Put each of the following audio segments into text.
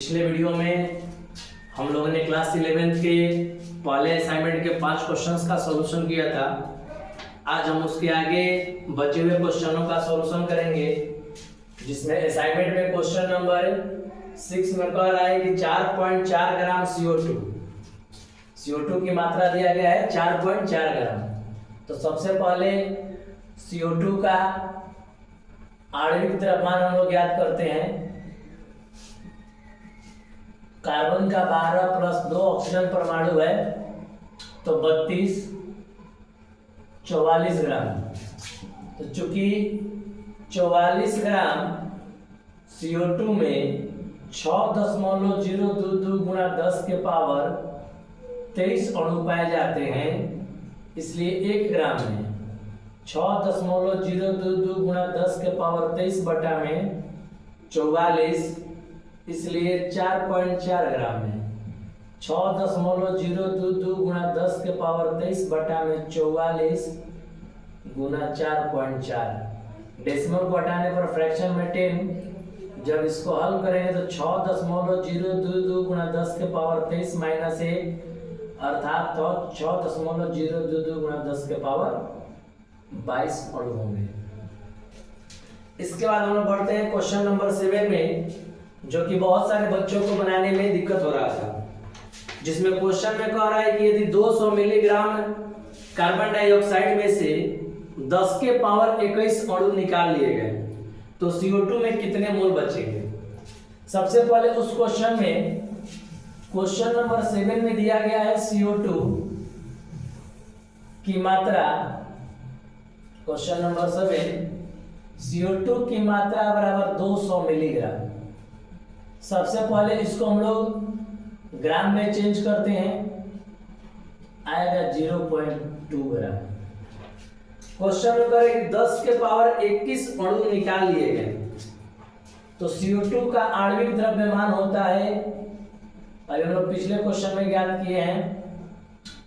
पिछले वीडियो में हम लोगों ने क्लास 11th के पहले असाइनमेंट के 5 क्वेश्चंस का सॉल्यूशन किया था। आज हम उसके आगे बचे हुए क्वेश्चनों का सॉल्यूशन करेंगे, जिसमें असाइनमेंट में क्वेश्चन नंबर 6 में कह रहा है कि 4.4 ग्राम CO2 की मात्रा दिया गया है 4.4 ग्राम। तो सबसे पहले CO2 का आणविक द्रव्यमान हम लोग याद करते हैं। कार्बन का 12 प्लस 2 ऑक्सीजन परमाणु है, तो 32 44 ग्राम। तो चूंकि 44 ग्राम CO2 में 6.022 गुणा 10 के पावर 23 अणु पाए जाते हैं, इसलिए 1 ग्राम में 6.022 गुणा 10 के पावर 23 बटा में 44, इसलिए 4.4 ग्राम में 6.022 गुणा 10 के पावर 23 बटा में 44 गुणा 4.4। डेसिमल को हटाने पर फ्रैक्शन में 10। जब इसको हल करेंगे तो 6.022 गुणा 10 के पावर 23 माइनस 1, अर्थात तो 6.022 गुणा 10 के पावर 22 अणु होंगे। इसके बाद हम लोग बढ़ते हैं क्वेश्चन नंबर 7 में, जो कि बहुत सारे बच्चों को बनाने में दिक्कत हो रहा था। जिसमें क्वेश्चन में कह रहा है कि यदि 200 मिलीग्राम कार्बन डाइऑक्साइड में से 10 के पावर 21 अणु निकाल लिए गए तो CO2 में कितने मोल बचेंगे। सबसे पहले उस क्वेश्चन में क्वेश्चन नंबर 7 में दिया गया है CO2 की मात्रा। क्वेश्चन नंबर 7 CO2 की मात्रा बराबर 200 मिलीग्राम। सबसे पहले इसको हम लोग ग्राम में चेंज करते हैं, आएगा 0.2 ग्राम। क्वेश्चन में करें 10 के पावर 21 अणु निकाल लिए गए तो CO2 का आणविक द्रव्यमान होता है, अभी हम लोग पिछले क्वेश्चन में ज्ञात किए हैं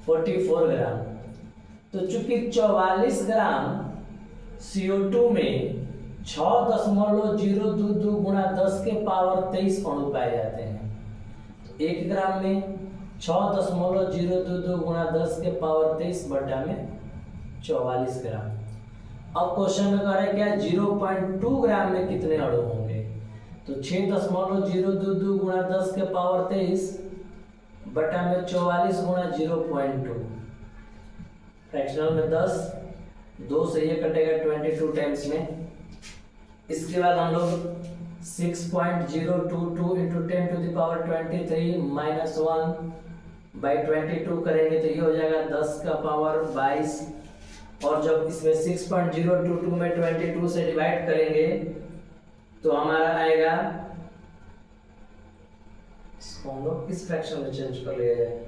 44 ग्राम। तो चूंकि 44 ग्राम CO2 में 6.022 गुणा 10 के पावर 23 अणु पाए जाते हैं, तो 1 ग्राम में 6.022 गुणा 10 के पावर 23 बटा में 44 ग्राम। अब क्वेश्चन में कह रहा है क्या 0.2 ग्राम में कितने अणु होंगे, तो 6.022 गुणा 10 के पावर 23 बटा में 44 गुणा 0.2। फ्रैक्शनल में 10, 2 से ये कटेगा 22 टाइम्स में। इसके बाद हम लोग 6.022 into 10 to the power 23 minus 1 by 22 करेंगे तो ये हो जाएगा 10 का पावर 22। और जब इसमें 6.022 में 22 से डिवाइड करेंगे तो हमारा आएगा, इसको हम लोग इस फ्रैक्शन में चेंज कर लिया जाए,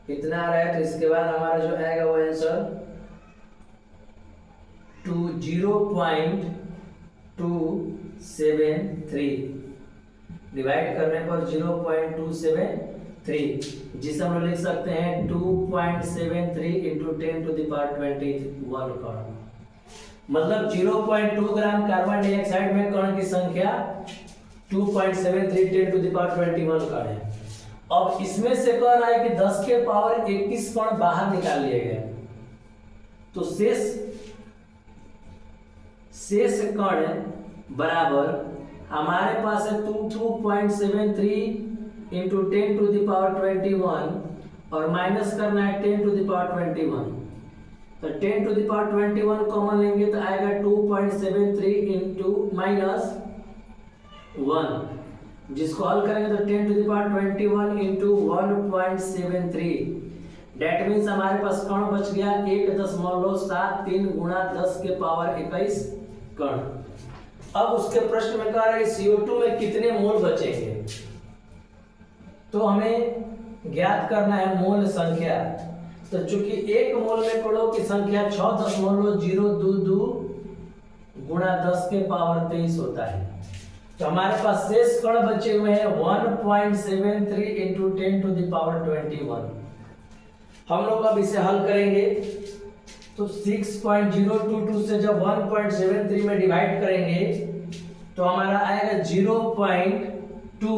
इतना आ रहा है। तो इसके बाद हमारा जो आएगा वो आंसर 0.273 डिवाइड करने पर 0.273, जिसे हम लोग लिख सकते हैं 2.73 इंटू 10 टू द पावर 21 कण। मतलब 0.2 ग्राम कार्बन डाइऑक्साइड में कण की संख्या 2.73 10 टू द पावर 21 कण है। अब इसमें से कह रहा है कि 10 के पावर 21 कण बाहर निकाल लिए गए, तो शेष कण बराबर हमारे पास है 2.73 इंटू 10 टू द पावर 21 और माइनस करना है 10 टू द पावर 21। तो 10 टू द पावर 21 कॉमन लेंगे तो आएगा 2.73 इंटू माइनस 1, जिसको हल करेंगे तो 10 to the power 21 into 1.73। That means हमारे पास कण बच गया 1.73 गुणा 10 के पावर 21 कण। अब उसके प्रश्न में कह रहे CO2 में कितने मोल बचेंगे, तो हमें ज्ञात करना है मोल संख्या। तो चूंकि 1 मोल में कणों की संख्या 6.022 गुणा 10 के पावर 23 होता है, तो हमारे पास शेष कण बचे हुए हैं 1.73 इंटू 10 टू द पावर 21। हम लोग अब इसे हल करेंगे तो 6.022 से जब 1.73 में डिवाइड करेंगे तो हमारा आएगा 0.2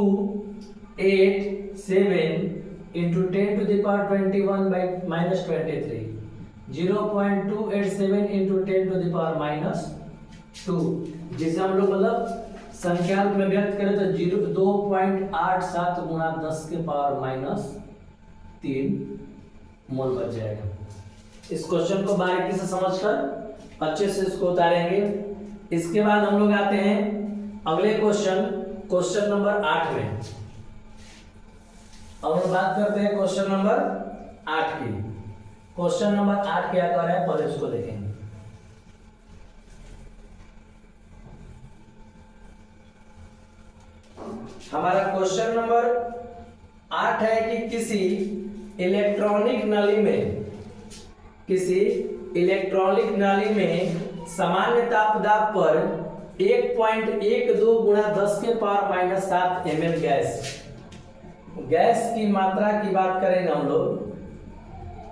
8 7 into 10 to the power 21 by minus 23, 0.287 into 10 to the power minus 2, जिसे हम लोग मतलब संख्याओं में व्यक्त करें तो 2.87 गुणा 10 के पावर माइनस 3 मोल बच जाएगा। इस क्वेश्चन को बारीकी से समझकर अच्छे से इसको उतारेंगे। इसके बाद हम लोग आते हैं अगले क्वेश्चन नंबर 8 में। अब हम बात करते हैं क्वेश्चन नंबर 8 की। क्वेश्चन नंबर 8 क्या कर रहा है पहले इसको देखेंगे। हमारा क्वेश्चन नंबर 8 है कि किसी इलेक्ट्रॉनिक नली में सामान्य तापदाब पर 1.12 गुणा 10 के पावर माइनस 7 ml गैस की मात्रा की बात करेंगे हम लोग।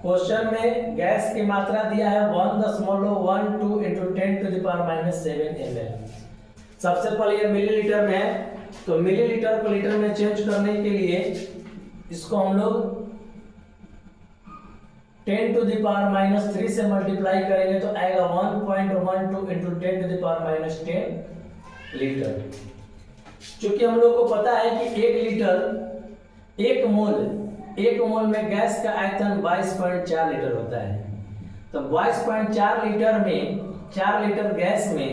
क्वेश्चन में गैस की मात्रा दिया है 1.12 into 10 to the power minus 7 ml। सबसे पहले ये मिलीलीटर में है, तो मिलीलीटर को लीटर में चेंज करने के लिए इसको हम लोग 10 to the power minus 3 से मल्टीप्लाई करेंगे तो आएगा 1.12 into 10 to the power minus 10 litre. क्योंकि हम लोग को पता है कि 1 लीटर एक मोल में गैस का आयतन 22.4 लीटर होता है। तो 22.4 लीटर में 4 लीटर गैस में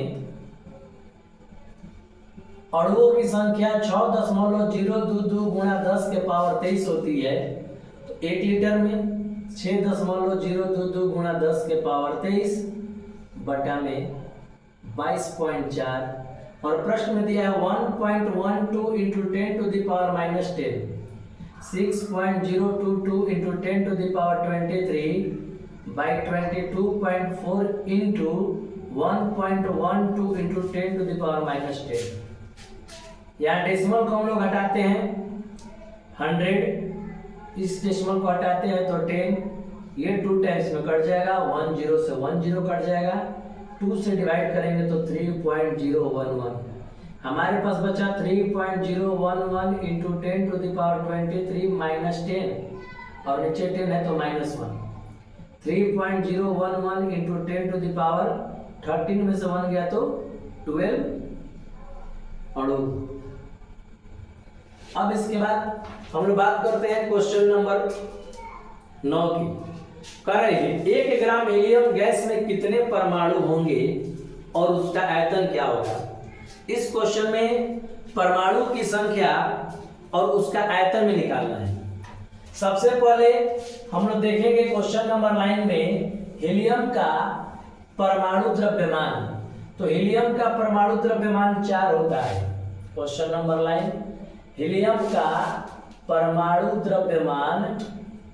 अणुओं की संख्या 6.022 गुणा 10 के पावर 23 होती है। तो 1 लीटर में 6.022 गुणा 10 के पावर 23 बटा में 22.4 और प्रश्न में दिया है 1.12 into 10 to the power minus 10, 6.022 into 10 to the power 23 by 22.4 into 1.12 into 10 to the power minus 10। यहाँ डेसिमल को हम लोग हटाते हैं 100, इस डेसिमल को हटाते हैं तो 10, ये 2 टाइम्स में कट जाएगा, 10 से 10 कट जाएगा, 2 से डिवाइड करेंगे तो 3.011 हमारे पास बचा 3.011 into 10 to the power 23 minus 10 और नीचे 10 है तो -1, 3.011 into 10 to the power 13 में से 1 गया तो 12 अणु। अब इसके बाद हम लोग बात करते हैं क्वेश्चन नंबर 9 की। कह रहे हैं 1 ग्राम हीलियम गैस में कितने परमाणु होंगे और उसका आयतन क्या होगा। इस क्वेश्चन में परमाणु की संख्या और उसका आयतन भी निकालना है। सबसे पहले हम लोग देखेंगे क्वेश्चन नंबर 9 में हीलियम का परमाणु द्रव्यमान। तो हीलियम का परमाणु द्रव्यमान 4 होता है। क्वेश्चन नंबर 9 हीलियम का परमाणु द्रव्यमान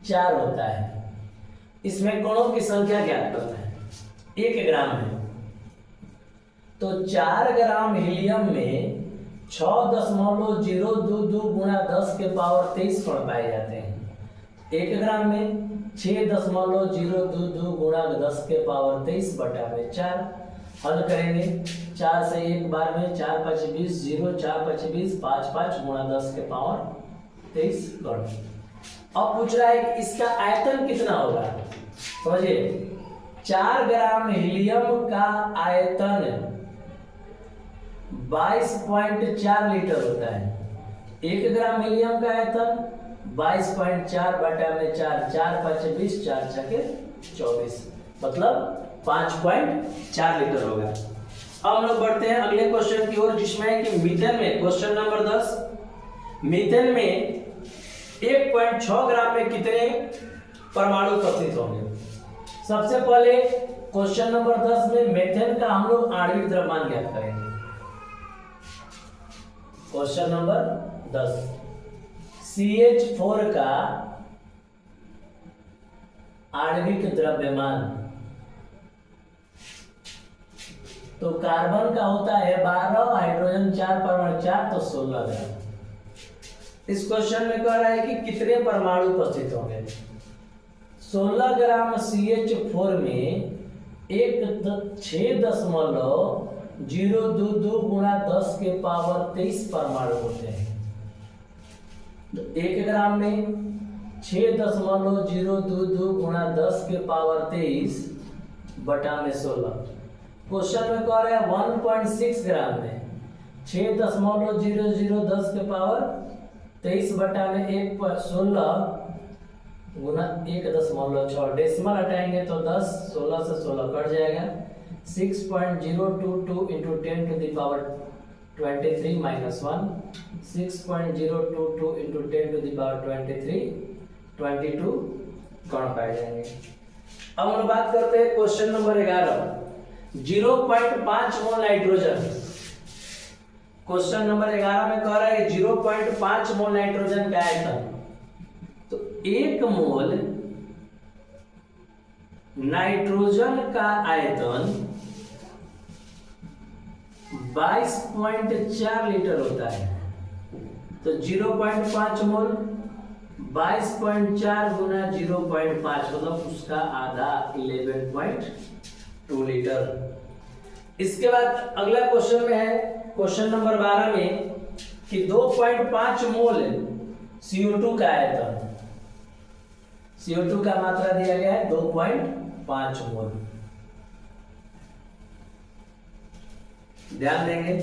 4 होता है। इसमें कणों की संख्या ज्ञात करना है 1 ग्राम में। तो 4 ग्राम हीलियम में 6.022 गुणा 10 के पावर 23 कण पाए जाते हैं। 1 ग्राम में 6.022 गुणा 10 के पावर 23 बटा में 4 हल करेंगे। 4 से 1 बार में 4 5 20 0 4 5 20 5 5 गुणा 10 के पावर 23 कण। अब पूछ रहा है कि इसका आयतन कितना होगा। समझिए 4 ग्राम हीलियम का आयतन 22.4 लीटर होता है। 1 ग्राम हीलियम का आयतन 22.4 बटा में 4 4 5 20 4 6 24 मतलब 5.4 लीटर होगा। अब हम लोग बढ़ते हैं अगले क्वेश्चन की ओर, जिसमें है कि मीथेन में क्वेश्चन नंबर 10 मीथेन में 1.6 ग्राम में कितने परमाणु उपस्थित होंगे। सबसे पहले क्वेश्चन नंबर 10 में मीथेन का हम लोग आणविक द्रव्यमान ज्ञात करेंगे। क्वेश्चन नंबर 10 CH4 का आणविक द्रव्यमान। तो कार्बन का होता है 12, हाइड्रोजन 4, परमाणु 4 तो 16 ग्राम। इस क्वेश्चन में कह रहा है कि कितने परमाणु उपस्थित होंगे। 16 ग्राम CH4 में 6.022 गुणा 10 के पावर 23 परमाणु होते हैं। तो 1 ग्राम में 6.022 गुणा 10 के पावर 23 बटा में 16। क्वेश्चन में कह रहे हैं 1.6 ग्राम में 6.0010 के पावर 23 बटा में 16 गुणा 1.6। डेसिमल हटाएंगे तो 10, 16 से 16 कट जाएगा। 6.022 into 10 to the power 23 minus 1, 6.022 into 10 to the power 23, 22 कौन पाए जाएंगे। अब हम बात करते हैं question number 11, 0.5 mole nitrogen. Question number 11 में कह रहा है 0.5 मोल नाइट्रोजन का आयतन। तो 1 मोल नाइट्रोजन का आयतन 22.4 लीटर होता है। तो 0.5 मोल 22.4 गुना 0.5 मतलब उसका आधा 11.2 लीटर। इसके बाद अगला क्वेश्चन में है क्वेश्चन नंबर 12 में कि 2.5 मोल CO2 का आयतन। CO2 का मात्रा दिया गया है 2.5 मोल। ध्यान देंगे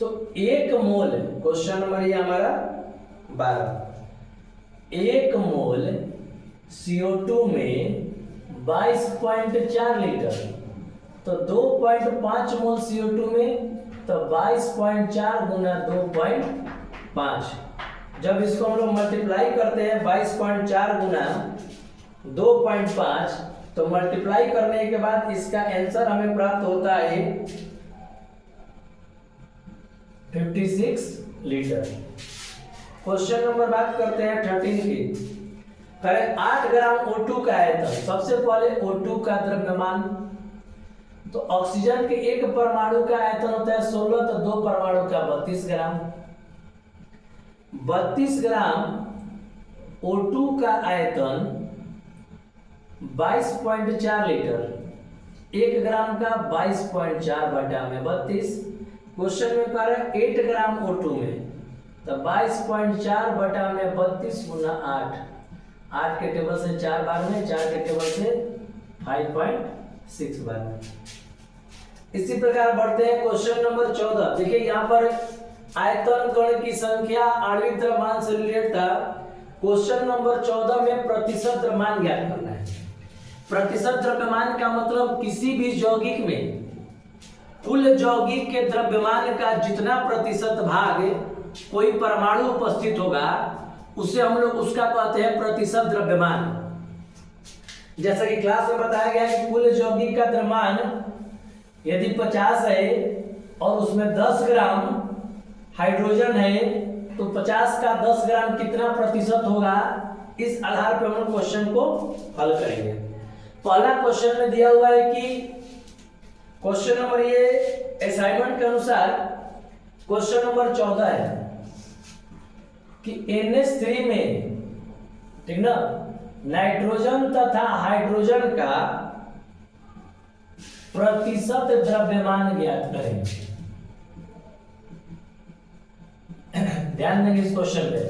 तो 1 मोल, क्वेश्चन नंबर ये हमारा 12, 1 मोल CO2 में 22.4 लीटर। तो 2.5 मोल CO2 में तो 22.4 गुना 2.5। जब इसको हम लोग मल्टीप्लाई करते हैं 22.4 गुना 2.5 तो मल्टीप्लाई करने के बाद इसका आंसर हमें प्राप्त होता है 56 लीटर। क्वेश्चन नंबर बात करते हैं 13 की। करें 8 ग्राम O2 का आयतन। सबसे पहले O2 का द्रव्यमान। तो ऑक्सीजन के एक परमाणु का आयतन होता है 16, तो 2 परमाणु का 32 ग्राम। 32 ग्राम O2 का आयतन 22.4 लीटर। 1 ग्राम का 22.4 बटा में 32। क्वेश्चन में कह रहा है 8 ग्राम O2 में तो 22.4 बटा में 32 गुना 8। 8 के टेबल से 4 बार में, 4 के टेबल से 5.6 बार में। इसी प्रकार बढ़ते हैं क्वेश्चन नंबर 14। देखिए यहाँ पर आयतन कण की संख्या आणविक द्रव्यमान से रिलेटेड था। क्वेश्चन नंबर 14 में प्रतिशत द्रव्यमान ज्ञात करना है। प्रतिशत द्रव्यमान का मतलब किसी भी यौगिक में कुल यौगिक के द्रव्यमान का जितना प्रतिशत भाग कोई परमाणु उपस्थित होगा उसे हम लोग उसका कहते हैं प्रतिशत द्रव्यमान। जैसा कि क्लास में बताया गया है कि कुल यौगिक का द्रव्यमान यदि 50 है और उसमें 10 ग्राम हाइड्रोजन है तो 50 का 10 ग्राम कितना प्रतिशत होगा, इस आधार पर हम लोग क्वेश्चन को हल करेंगे। पहला क्वेश्चन में दिया हुआ है कि क्वेश्चन नंबर ये असाइनमेंट के अनुसार क्वेश्चन नंबर 14 है कि NH3 में, ठीक ना, नाइट्रोजन तथा हाइड्रोजन का प्रतिशत द्रव्यमान ज्ञात करें। ध्यान देंगे इस क्वेश्चन पे।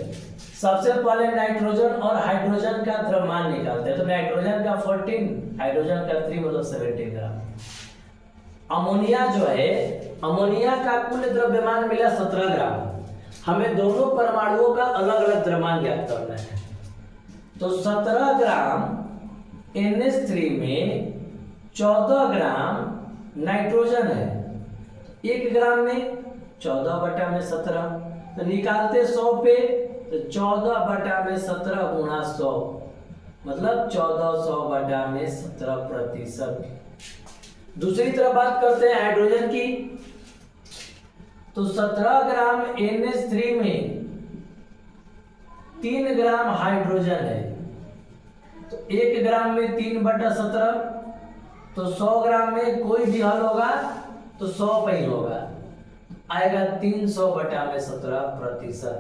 सबसे पहले नाइट्रोजन और हाइड्रोजन का द्रव्यमान निकालते हैं। तो नाइट्रोजन का 14, हाइड्रोजन का 3 मतलब 17 ग्राम। अमोनिया जो है, अमोनिया का कुल द्रव्यमान मिला 17 ग्राम। हमें दोनों परमाणुओं का अलग अलग द्रव्यमान ज्ञात करना है। तो 17 ग्राम NH3 में 14 ग्राम नाइट्रोजन है। 1 ग्राम में 14 बटा में 17, तो निकालते 100 पे तो 14 बटा में 17 गुणा 100 मतलब 1400 बटा में 17%। दूसरी तरफ बात करते हैं हाइड्रोजन की। तो 17 ग्राम NH3 में 3 ग्राम हाइड्रोजन है। तो 1 ग्राम में 3 बटा 17, तो 100 ग्राम में कोई भी हल होगा तो 100 पे ही होगा, आएगा 300 बटा में 17%।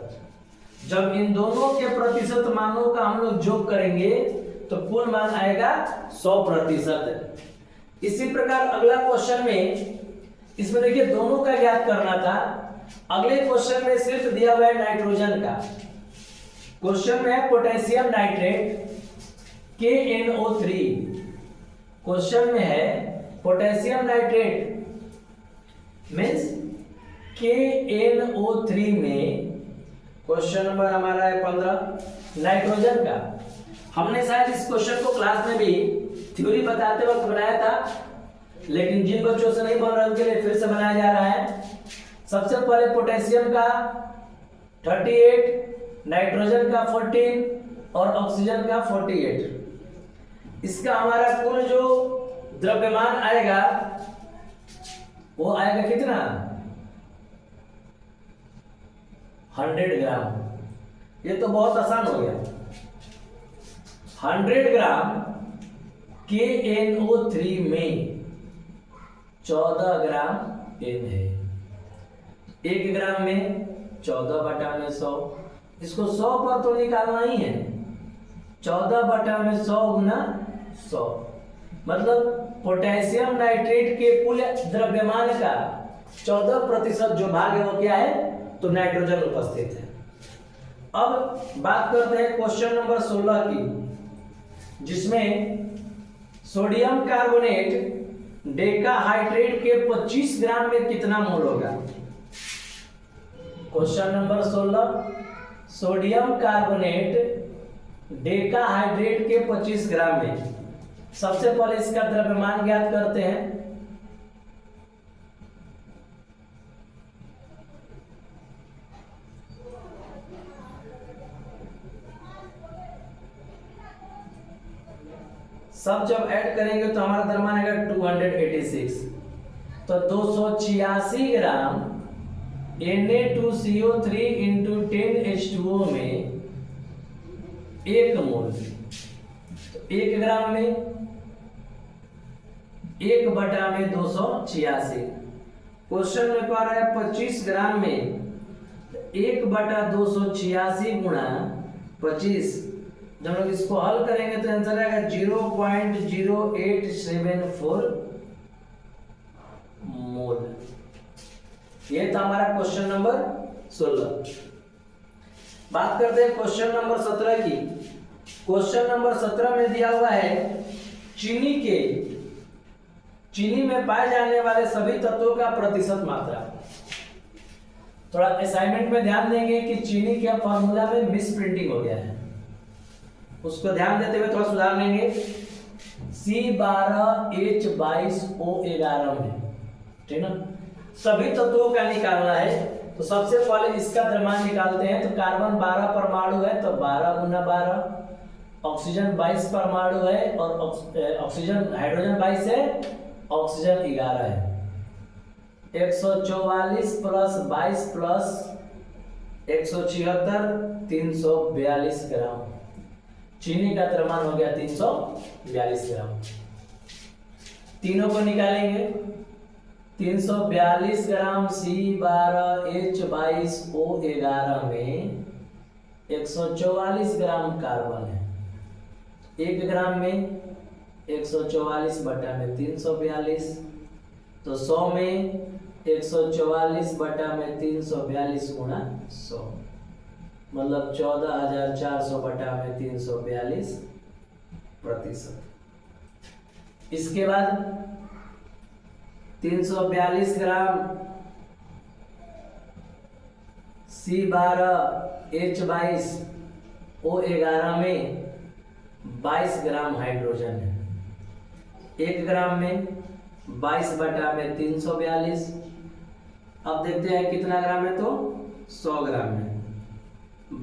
जब इन दोनों के प्रतिशत मानों का हम लोग जोड़ करेंगे तो कुल मान आएगा 100%। इसी प्रकार अगला क्वेश्चन में इसमें देखिए दोनों का ज्ञात करना था। अगले क्वेश्चन में सिर्फ दिया हुआ है नाइट्रोजन का। क्वेश्चन में है पोटेशियम नाइट्रेट KNO3। क्वेश्चन में है पोटेशियम नाइट्रेट मीन्स KNO3 में क्वेश्चन नंबर हमारा है 15 नाइट्रोजन का। हमने शायद इस क्वेश्चन को क्लास में भी थ्योरी बताते वक्त बनाया था, लेकिन जिन बच्चों से नहीं बन रहा उनके लिए फिर से बनाया जा रहा है। सबसे पहले पोटेशियम का 38, नाइट्रोजन का 14 और ऑक्सीजन का 48। इसका हमारा कुल जो द्रव्यमान आएगा वो आएगा कितना? 100 ग्राम। ये तो बहुत आसान हो गया। 100 ग्राम KNO3 में 14 ग्राम N है। 1 ग्राम में 14/100। इसको 100 पर तो निकालना ही है। 14/100 गुना 100 मतलब पोटेशियम नाइट्रेट के कुल द्रव्यमान का 14% जो भाग है वो क्या है? तो नाइट्रोजन उपस्थित है। अब बात करते हैं क्वेश्चन नंबर 16 की, जिसमें सोडियम कार्बोनेट डेकाहाइड्रेट के 25 ग्राम में कितना मोल होगा? Question number 16, sodium carbonate decahydrate के 25 ग्राम में। सबसे पहले इसका द्रव्यमान ज्ञात करते हैं। सब जब ऐड करेंगे तो हमारा द्रव्यमान आएगा 286। तो 286 ग्राम Na2CO3 इंटू 10H2O में 1 मोल। तो 1 ग्राम में 1/286। क्वेश्चन में कह रहा है 25 ग्राम में 1/286 गुणा 25। जब लोग इसको हल करेंगे तो आंसर आएगा 0.0874 मोल। ये था हमारा क्वेश्चन नंबर 16। बात करते हैं क्वेश्चन नंबर 17 की। क्वेश्चन नंबर 17 में दिया हुआ है चीनी में पाए जाने वाले सभी तत्वों का प्रतिशत मात्रा। थोड़ा असाइनमेंट में ध्यान देंगे कि चीनी के फॉर्मूला में मिस प्रिंटिंग हो गया है, उसको ध्यान देते हुए थोड़ा सुधार लेंगे। C12H22O11 में, ठीक ना? सभी तत्वों का निकालना है तो सबसे पहले इसका द्रव्यमान निकालते हैं। तो कार्बन 12 परमाणु है तो 12 गुना 12। ऑक्सीजन 22 परमाणु है और ऑक्सीजन हाइड्रोजन 22 है, ऑक्सीजन 11 है। 144 प्लस 22 प्लस 176 342 ग्राम। चीनी का द्रव्यमान हो गया 342 ग्राम। तीनों को निकालेंगे। 342 ग्राम C12H22O11 में 144 ग्राम कार्बन है। 1 ग्राम में 144/342। तो 100 में 144/342 गुणा 100 मतलब 14,400/342 प्रतिशत। इसके बाद 342 ग्राम C12H22O11 में 22 ग्राम हाइड्रोजन है। 1 ग्राम में 22/342। अब देखते हैं कितना ग्राम है, तो 100 ग्राम है।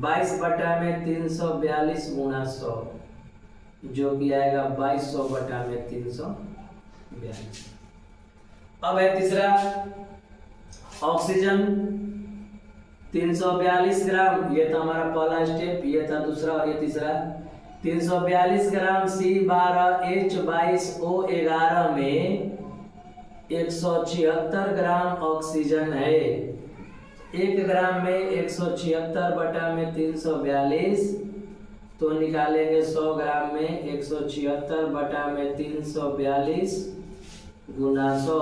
22/342 गुणा 100 जो कि आएगा 2200/342। अब है तीसरा ऑक्सीजन 342 ग्राम। ये था हमारा पहला स्टेप, ये था दूसरा और ये तीसरा। 342 ग्राम C12H22O11 में 176 ग्राम ऑक्सीजन है। 1 ग्राम में 176/342 तो निकालेंगे 100 ग्राम में 176/342 गुना 100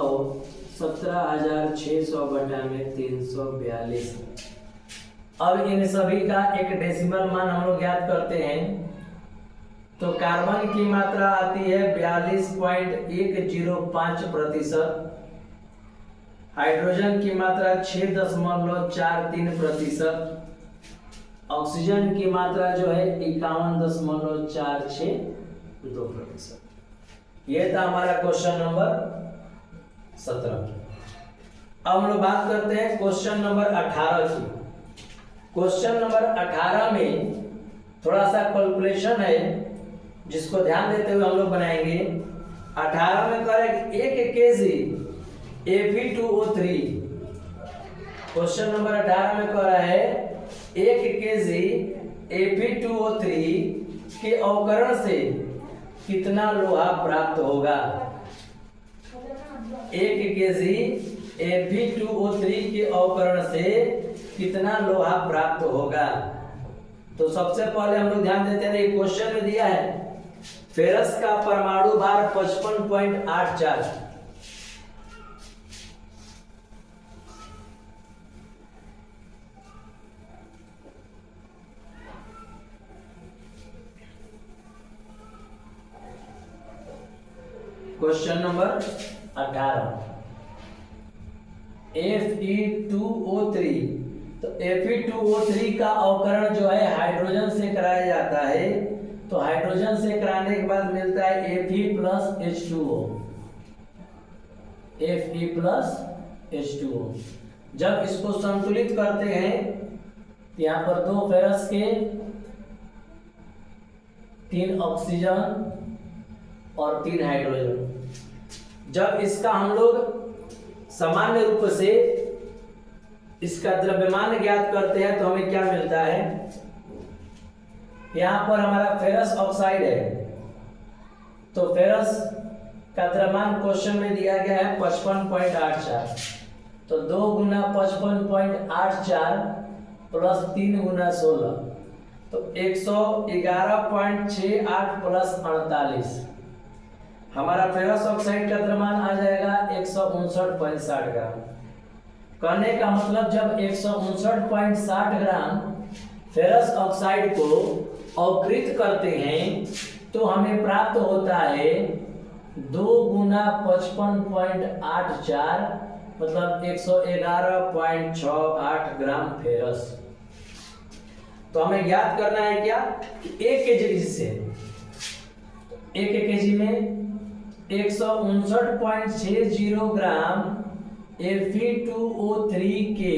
17,600 बटा में 342। अब इन सभी का एक डेसिमल मान हम लोग ज्ञात करते हैं। तो कार्बन की मात्रा आती है 42.105%, हाइड्रोजन की मात्रा 6.43%, ऑक्सीजन की मात्रा जो है 51.462%। ये था हमारा क्वेश्चन नंबर 17। अब हम लोग बात करते हैं क्वेश्चन नंबर 18 की। क्वेश्चन नंबर 18 में थोड़ा सा कैलकुलेशन है जिसको ध्यान देते हुए हम लोग बनाएंगे। 18 में करें 1 केजी Fe2O3। क्वेश्चन नंबर 18 में कह रहा है 1 केजी Fe2O3 के अवकरण से कितना लोहा प्राप्त होगा। 1 केजी Fe2O3 के अवकरण से कितना लोहा प्राप्त होगा। तो सबसे पहले हम लोग ध्यान देते हैं, क्वेश्चन में दिया है फेरस का परमाणु भार 55.84। Question number 18 Fe2O3। तो Fe2O3 का अवकरण जो है हाइड्रोजन से कराया जाता है। तो हाइड्रोजन से कराने के बाद मिलता है Fe plus H2O। Fe plus H2O। जब इसको संतुलित करते हैं तो यहाँ पर 2 फेरस के 3 ऑक्सीजन और 3 हाइड्रोजन। जब इसका हम लोग सामान्य रूप से इसका द्रव्यमान ज्ञात करते हैं तो हमें क्या मिलता है। यहाँ पर हमारा फेरस ऑक्साइड है। तो फेरस का द्रव्यमान क्वेश्चन में दिया गया है 55.84। तो 2 गुना 55.84 प्लस 3 गुना 16 तो 111.68 प्लस 48। हमारा फेरस ऑक्साइड का द्रव्यमान आ जाएगा 159.60 ग्राम। कहने का मतलब जब 159.60 ग्राम फेरस ऑक्साइड को अवकृत करते हैं तो हमें प्राप्त होता है 2 गुना 55.84 मतलब 111.68 ग्राम फेरस। तो हमें ज्ञात करना है क्या कि 1 केजी से 1 केजी में 159.60 ग्राम Fe2O3 के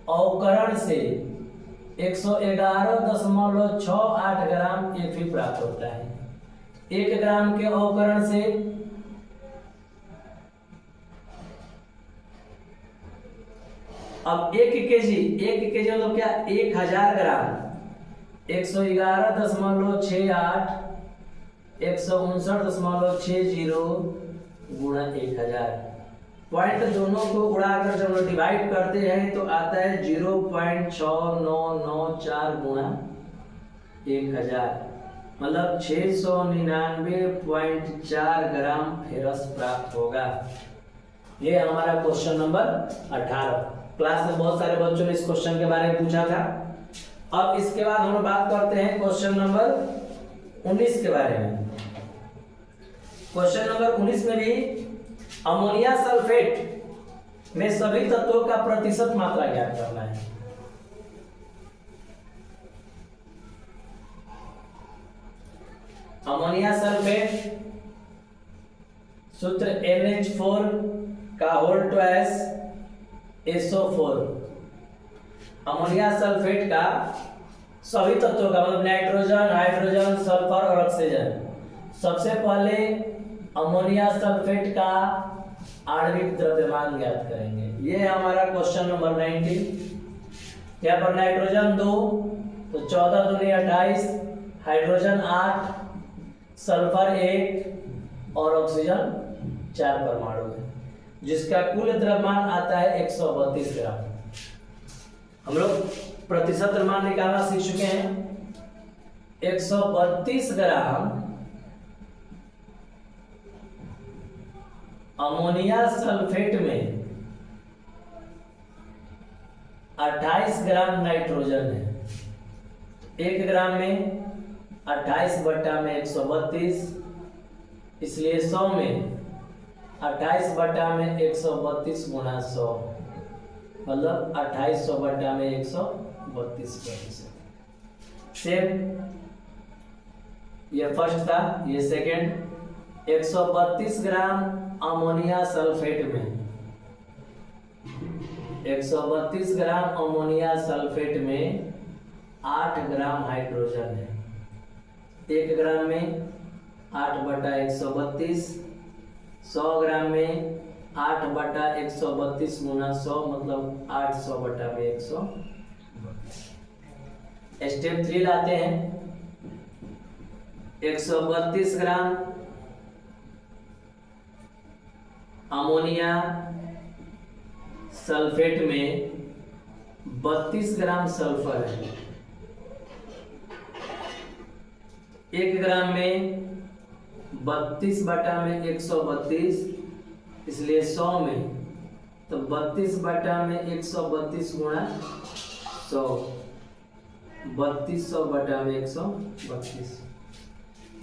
अवकरण से 111.68 ग्राम Fe प्राप्त होता है। 1 ग्राम के अवकरण से अब 1 केजी मतलब क्या 1000 ग्राम 111.68 159.60 गुणा 1000। पॉइंट दोनों को उड़ाकर जब हम डिवाइड करते हैं तो आता है 0.6994 गुणा 1000 मतलब 699.4 ग्राम फेरस प्राप्त होगा। ये हमारा क्वेश्चन नंबर 18। क्लास में बहुत सारे बच्चों ने इस क्वेश्चन के बारे में पूछा था। अब इसके बाद हम लोग बात करते हैं क्वेश्चन नंबर 19 के बारे में। क्वेश्चन नंबर 19 में भी अमोनिया सल्फेट में सभी तत्वों का प्रतिशत मात्रा ज्ञात करना है। अमोनिया सल्फेट सूत्र NH4 का whole twice SO4। Ammonia sulphate का सभी तत्वों का मतलब नाइट्रोजन, हाइड्रोजन, सल्फर और ऑक्सीजन। सबसे पहले अमोनिया सल्फेट का आणविक द्रव्यमान ज्ञात करेंगे। ये है हमारा क्वेश्चन नंबर 19। यहाँ पर नाइट्रोजन 2 तो 14 दूनी 28, हाइड्रोजन 8, सल्फर 1 और ऑक्सीजन 4 परमाणु है, जिसका कुल द्रव्यमान आता है 132 ग्राम। हम लोग प्रतिशत द्रव्यमान निकालना सीख चुके हैं। 132 ग्राम अमोनिया सल्फेट में 28 ग्राम नाइट्रोजन है। 1 ग्राम में 28/132, इसलिए 100 में 28/132 गुणा 100 मतलब 2800/132%। सेम, ये फर्स्ट था, ये सेकेंड। 132 ग्राम अमोनिया सल्फेट में 132 ग्राम अमोनिया सल्फेट में 8 ग्राम हाइड्रोजन है। 1 ग्राम में 8/132, 100 ग्राम में 8/132 गुना 100 मतलब 800/132। स्टेप 3 लाते हैं। 132 ग्राम अमोनिया सल्फेट में 32 ग्राम सल्फर है। 1 ग्राम में 32/132, इसलिए 100 में तो 32/132 गुणा 100 3200/132।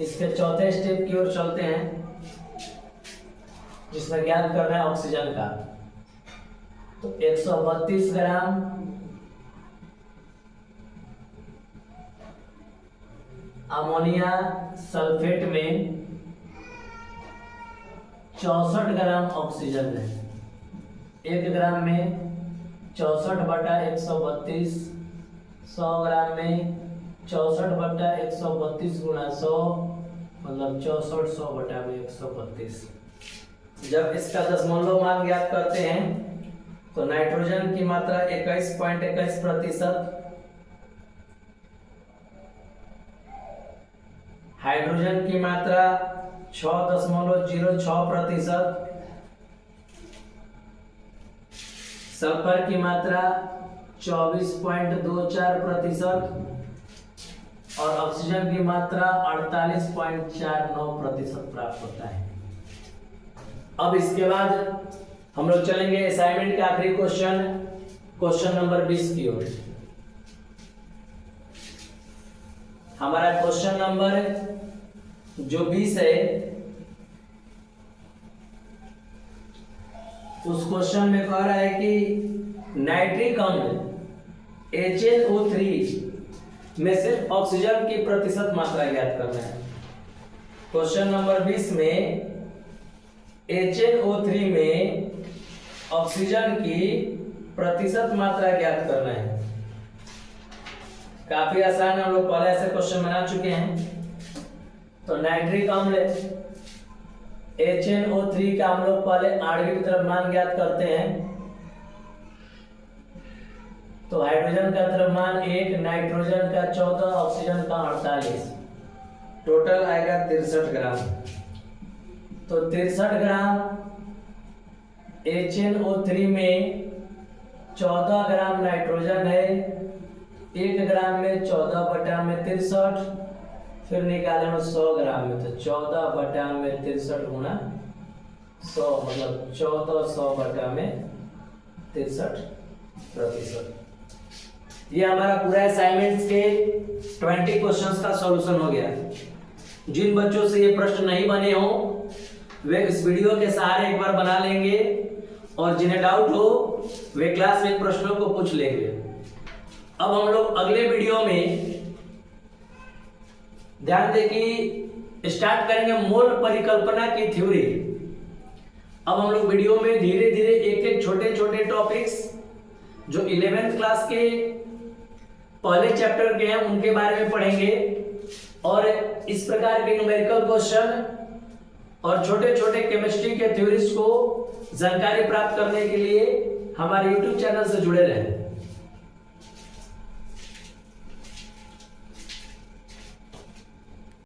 इसके चौथे स्टेप की ओर चलते हैं, जिसमें ज्ञात करना है ऑक्सीजन का। तो 132 ग्राम अमोनिया सल्फेट में 64 ग्राम ऑक्सीजन है। 1 ग्राम में 64/132, 100 ग्राम में 64/132 गुणा 100 मतलब 6400/132। जब इसका दशमलव मान ज्ञात करते हैं तो नाइट्रोजन की मात्रा 21.21%, हाइड्रोजन की मात्रा 6.06%, सल्फर की मात्रा 24.24% और ऑक्सीजन की मात्रा 48.49% प्राप्त होता है। अब इसके बाद हम लोग चलेंगे असाइनमेंट के आखिरी क्वेश्चन नंबर 20 की ओर। हमारा क्वेश्चन नंबर जो 20 है, उस क्वेश्चन में कह रहा है कि नाइट्रिक अम्ल HNO3 में सिर्फ ऑक्सीजन की प्रतिशत मात्रा ज्ञात करना है। क्वेश्चन नंबर 20 में HNO3 में ऑक्सीजन की प्रतिशत मात्रा ज्ञात करना है। काफी आसान, हम लोग पहले ऐसे क्वेश्चन बना चुके हैं। तो नाइट्रिक अम्ल HNO3 का हम लोग पहले आणविक द्रव्यमान ज्ञात करते हैं। तो हाइड्रोजन का द्रव्यमान 1, नाइट्रोजन का 14, ऑक्सीजन का 48, टोटल आएगा 63 ग्राम। तो 63 ग्राम HNO3 में 14 ग्राम नाइट्रोजन है। 1 ग्राम में 14/63, फिर निकाले में 100 ग्राम में तो 14/63 गुणा 100 मतलब 1400/63%। ये हमारा पूरा असाइनमेंट के 20 क्वेश्चंस का सॉल्यूशन हो गया। जिन बच्चों से ये प्रश्न नहीं बने हो वे इस वीडियो के सहारे एक बार बना लेंगे और जिन्हें डाउट हो वे क्लास में प्रश्नों को पूछ लेंगे। अब हम लोग अगले वीडियो में ध्यान दें कि स्टार्ट करेंगे मोल परिकल्पना की थ्योरी। अब हम लोग वीडियो में धीरे धीरे एक एक छोटे छोटे टॉपिक्स जो 11th क्लास के पहले चैप्टर के हैं उनके बारे में पढ़ेंगे और इस प्रकार के न्यूमेरिकल क्वेश्चन और छोटे छोटे केमिस्ट्री के थ्योरीज को जानकारी प्राप्त करने के लिए हमारे YouTube चैनल से जुड़े रहें।